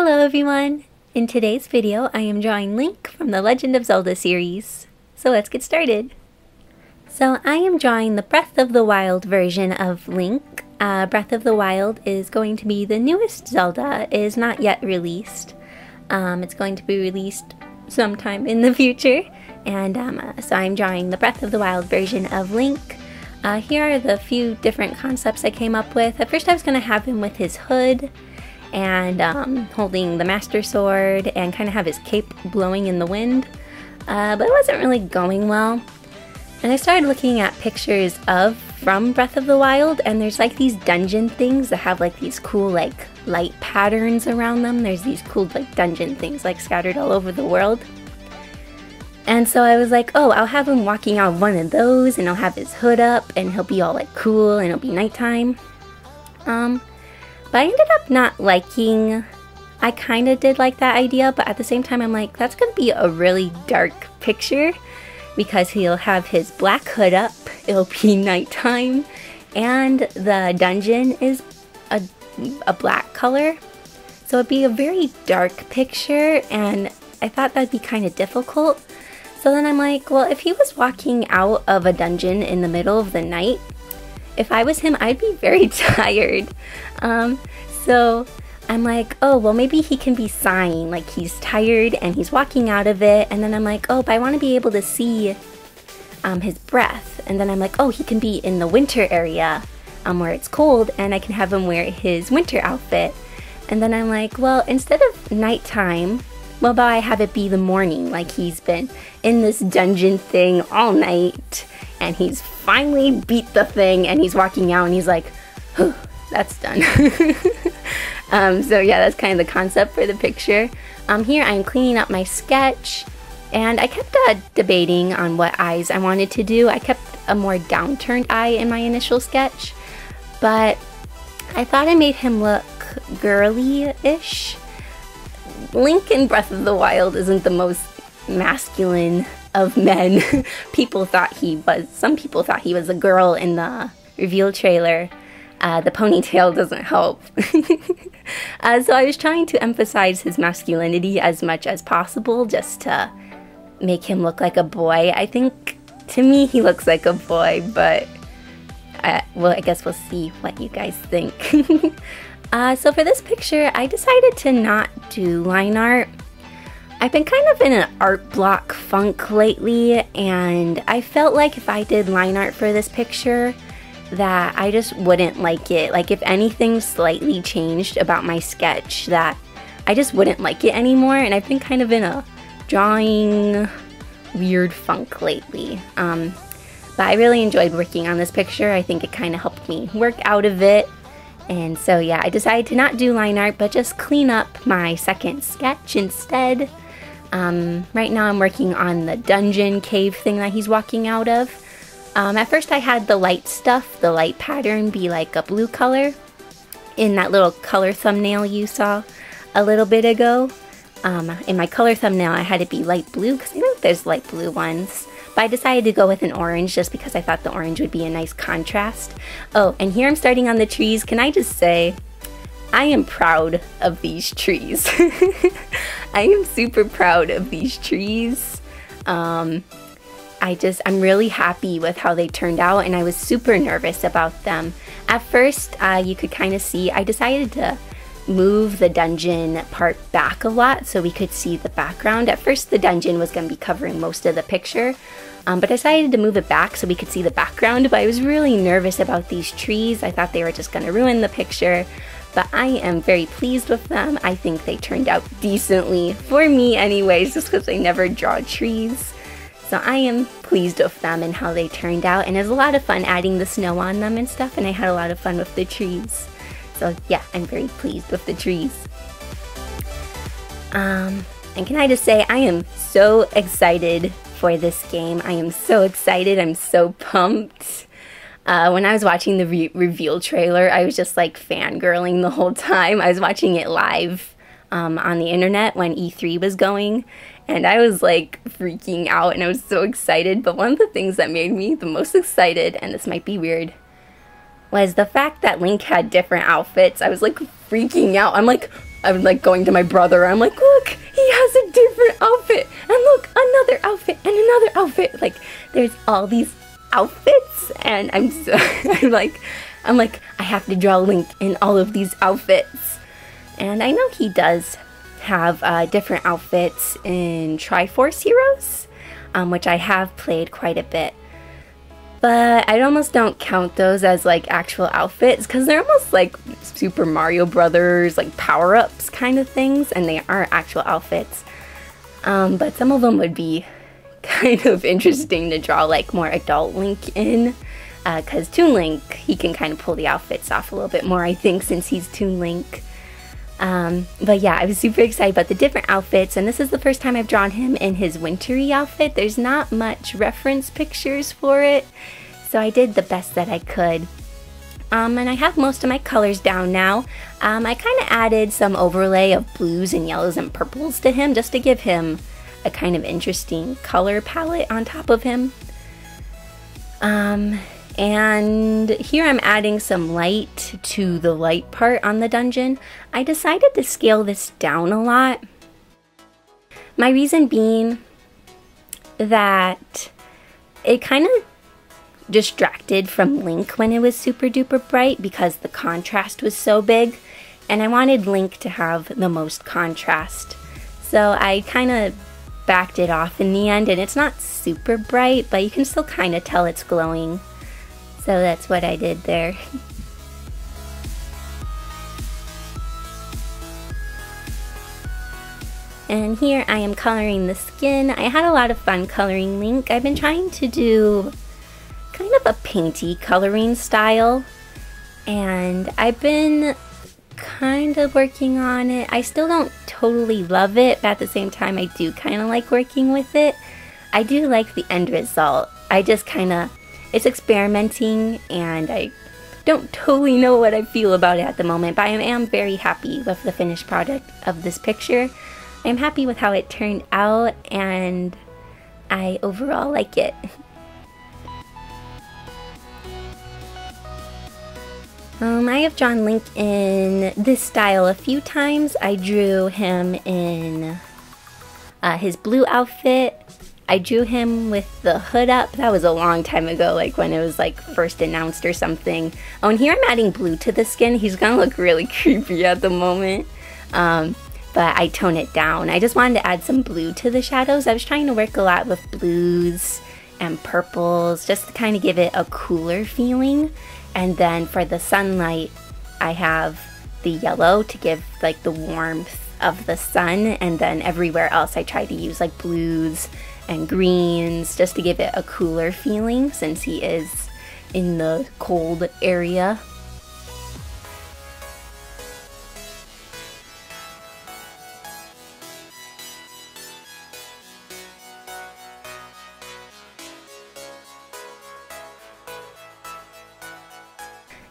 Hello everyone! In today's video I am drawing Link from the Legend of Zelda series. So let's get started! So I am drawing the Breath of the Wild version of Link. Breath of the Wild is going to be the newest Zelda. It is not yet released. It's going to be released sometime in the future. And so I'm drawing the Breath of the Wild version of Link. Here are the few different concepts I came up with. At first I was going to have him with his hood and holding the Master Sword and kind of have his cape blowing in the wind, but it wasn't really going well. And I started looking at pictures from Breath of the Wild, and there's like these dungeon things that have like these cool like light patterns around them. There's these cool like dungeon things like scattered all over the world. And so I was like, oh, I'll have him walking out of one of those, and I'll have his hood up, and he'll be all like cool, and it'll be nighttime. But I ended up not liking, I kind of did like that idea, but at the same time I'm like, that's going to be a really dark picture because he'll have his black hood up, it'll be nighttime, and the dungeon is a black color. So it'd be a very dark picture, and I thought that'd be kind of difficult. So then I'm like, well, if he was walking out of a dungeon in the middle of the night, if I was him, I'd be very tired. So I'm like, oh, well, maybe he can be sighing, like he's tired and he's walking out of it. And then I'm like, oh, but I want to be able to see his breath. And then I'm like, oh, he can be in the winter area where it's cold, and I can have him wear his winter outfit. And then I'm like, well, instead of nighttime, well, about I have it be the morning, like he's been in this dungeon thing all night, and he's finally beat the thing, and he's walking out, and he's like, whew, that's done. So yeah, that's kind of the concept for the picture. Here I'm cleaning up my sketch, and I kept debating on what eyes I wanted to do. I kept a more downturned eye in my initial sketch, but I thought I made him look girly-ish. Link in Breath of the Wild isn't the most masculine of men. Some people thought he was a girl in the reveal trailer. The ponytail doesn't help. So I was trying to emphasize his masculinity as much as possible, just to make him look like a boy. I think, to me, he looks like a boy, but well, I guess we'll see what you guys think. So for this picture, I decided to not do line art. I've been kind of in an art block funk lately, and I felt like if I did line art for this picture, that I just wouldn't like it. Like if anything slightly changed about my sketch, that I just wouldn't like it anymore, and I've been kind of in a drawing weird funk lately. But I really enjoyed working on this picture. I think it kind of helped me work out of it. And so yeah, I decided to not do line art, but just clean up my second sketch instead. Right now I'm working on the dungeon cave thing that he's walking out of. At first I had the light stuff, the light pattern, be like a blue color in that little color thumbnail you saw a little bit ago. In my color thumbnail I had it be light blue because I think there's light blue ones. But I decided to go with an orange just because I thought the orange would be a nice contrast. Oh, and here I'm starting on the trees. Can I just say, I am proud of these trees. I am super proud of these trees. I'm really happy with how they turned out, and I was super nervous about them. At first, you could kind of see, I decided to move the dungeon part back a lot so we could see the background. At first the dungeon was going to be covering most of the picture, but I decided to move it back so we could see the background, but I was really nervous about these trees. I thought they were just going to ruin the picture, but I am very pleased with them. I think they turned out decently, for me anyways, just because I never draw trees. So I am pleased with them and how they turned out, and it was a lot of fun adding the snow on them and stuff, and I had a lot of fun with the trees. So yeah, I'm very pleased with the trees. And can I just say, I am so excited for this game. I am so excited. I'm so pumped. When I was watching the reveal trailer, I was just like fangirling the whole time. I was watching it live on the internet when E3 was going, and I was like freaking out, and I was so excited. But one of the things that made me the most excited, and this might be weird, was the fact that Link had different outfits. I was like freaking out. I'm like, I'm like going to my brother. I'm like, look, he has a different outfit, and look, another outfit, and another outfit. Like, there's all these outfits, and I'm like, I have to draw Link in all of these outfits. And I know he does have different outfits in Triforce Heroes, which I have played quite a bit. But I almost don't count those as like actual outfits because they're almost like Super Mario Brothers, like power-ups kind of things, and they aren't actual outfits. But some of them would be kind of interesting to draw like more adult Link in, because Toon Link, he can kind of pull the outfits off a little bit more, I think, since he's Toon Link. But yeah, I was super excited about the different outfits, and this is the first time I've drawn him in his wintry outfit. There's not much reference pictures for it, so I did the best that I could. And I have most of my colors down now. I kind of added some overlay of blues and yellows and purples to him just to give him a kind of interesting color palette on top of him. And here I'm adding some light to the light part on the dungeon. I decided to scale this down a lot. My reason being that it kind of distracted from Link when it was super duper bright because the contrast was so big, and I wanted Link to have the most contrast. So I kind of backed it off in the end, and it's not super bright, but you can still kind of tell it's glowing. So that's what I did there. And here I am coloring the skin. I had a lot of fun coloring Link. I've been trying to do kind of a painty coloring style, and I've been kind of working on it. I still don't totally love it, but at the same time I do kind of like working with it. I do like the end result. I just kind of, it's experimenting, and I don't totally know what I feel about it at the moment, but I am very happy with the finished product of this picture. I'm happy with how it turned out, and I overall like it. I have drawn Link in this style a few times. I drew him in his blue outfit. I drew him with the hood up. That was a long time ago, like when it was like first announced or something. Oh, and here I'm adding blue to the skin. He's gonna look really creepy at the moment. But I tone it down. I just wanted to add some blue to the shadows. I was trying to work a lot with blues and purples just to kind of give it a cooler feeling. And then for the sunlight, I have the yellow to give like the warmth of the sun, and then everywhere else I try to use like blues and greens just to give it a cooler feeling since he is in the cold area.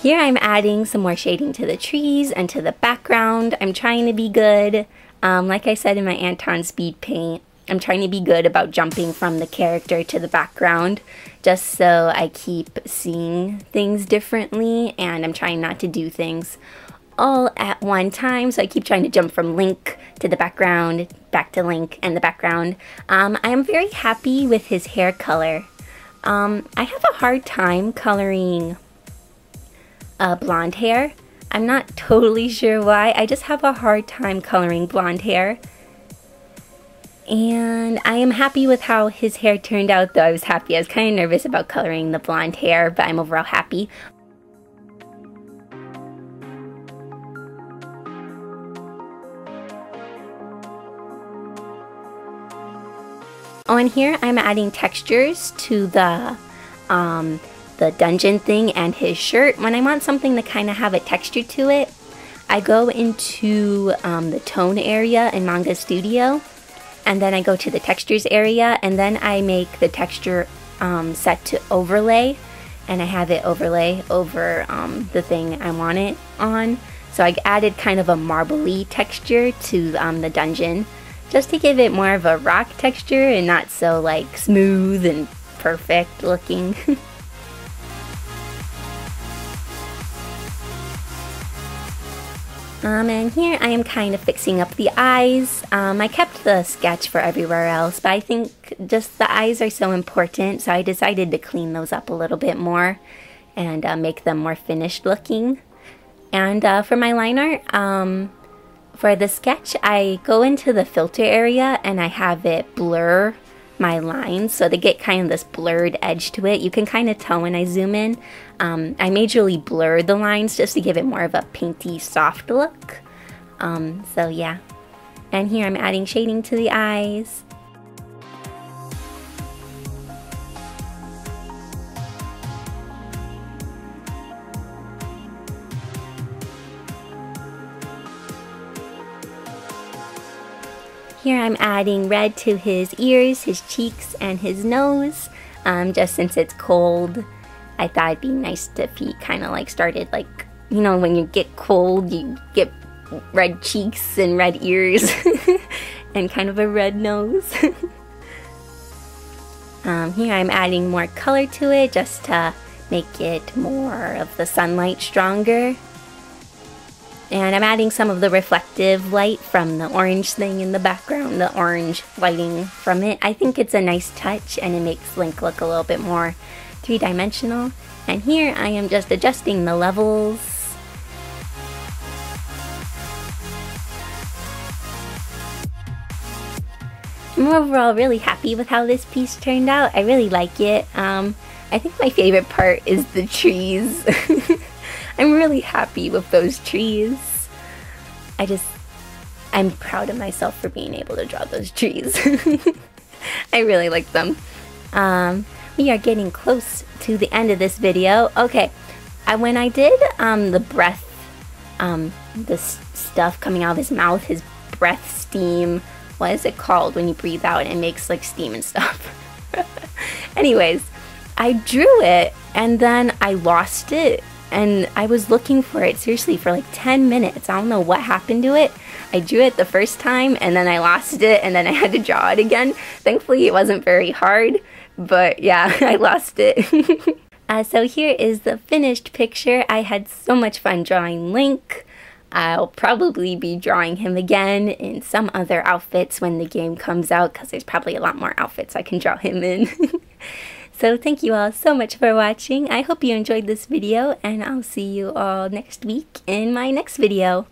Here I'm adding some more shading to the trees and to the background. I'm trying to be good. Like I said in my Anton speed paint, I'm trying to be good about jumping from the character to the background just so I keep seeing things differently, and I'm trying not to do things all at one time. So I keep trying to jump from Link to the background, back to Link and the background. I am very happy with his hair color. I have a hard time coloring blonde hair. I'm not totally sure why. I just have a hard time coloring blonde hair. And I am happy with how his hair turned out, though I was happy. I was kind of nervous about coloring the blonde hair, but I'm overall happy. Oh, and here I'm adding textures to the dungeon thing and his shirt. When I want something to kind of have a texture to it, I go into the tone area in Manga Studio, and then I go to the textures area, and then I make the texture set to overlay, and I have it overlay over the thing I want it on. So I added kind of a marbly texture to the dungeon just to give it more of a rock texture and not so like smooth and perfect looking. And here I am kind of fixing up the eyes. I kept the sketch for everywhere else, but I think just the eyes are so important, so I decided to clean those up a little bit more and make them more finished looking. And for my line art, for the sketch, I go into the filter area and I have it blur my lines so they get kind of this blurred edge to it. You can kind of tell when I zoom in. I majorly blur the lines just to give it more of a painty, soft look. So yeah. And here I'm adding shading to the eyes. Here I'm adding red to his ears, his cheeks, and his nose. Just since it's cold, I thought it'd be nice if he kind of like started like, you know, when you get cold, you get red cheeks and red ears and kind of a red nose. Here I'm adding more color to it just to make it more of the sunlight stronger. And I'm adding some of the reflective light from the orange thing in the background, the orange lighting from it. I think it's a nice touch and it makes Link look a little bit more three-dimensional. And here I am just adjusting the levels. I'm overall really happy with how this piece turned out. I really like it. I think my favorite part is the trees. I'm really happy with those trees. I'm proud of myself for being able to draw those trees. I really like them. We are getting close to the end of this video. Okay, when I did the breath, this stuff coming out of his mouth, his breath steam, what is it called when you breathe out and it makes like steam and stuff? Anyways, I drew it and then I lost it. And I was looking for it seriously for like 10 minutes. I don't know what happened to it. I drew it the first time and then I lost it and then I had to draw it again. Thankfully it wasn't very hard, but yeah, I lost it. So here is the finished picture. I had so much fun drawing Link. I'll probably be drawing him again in some other outfits when the game comes out because there's probably a lot more outfits I can draw him in. So thank you all so much for watching. I hope you enjoyed this video and I'll see you all next week in my next video.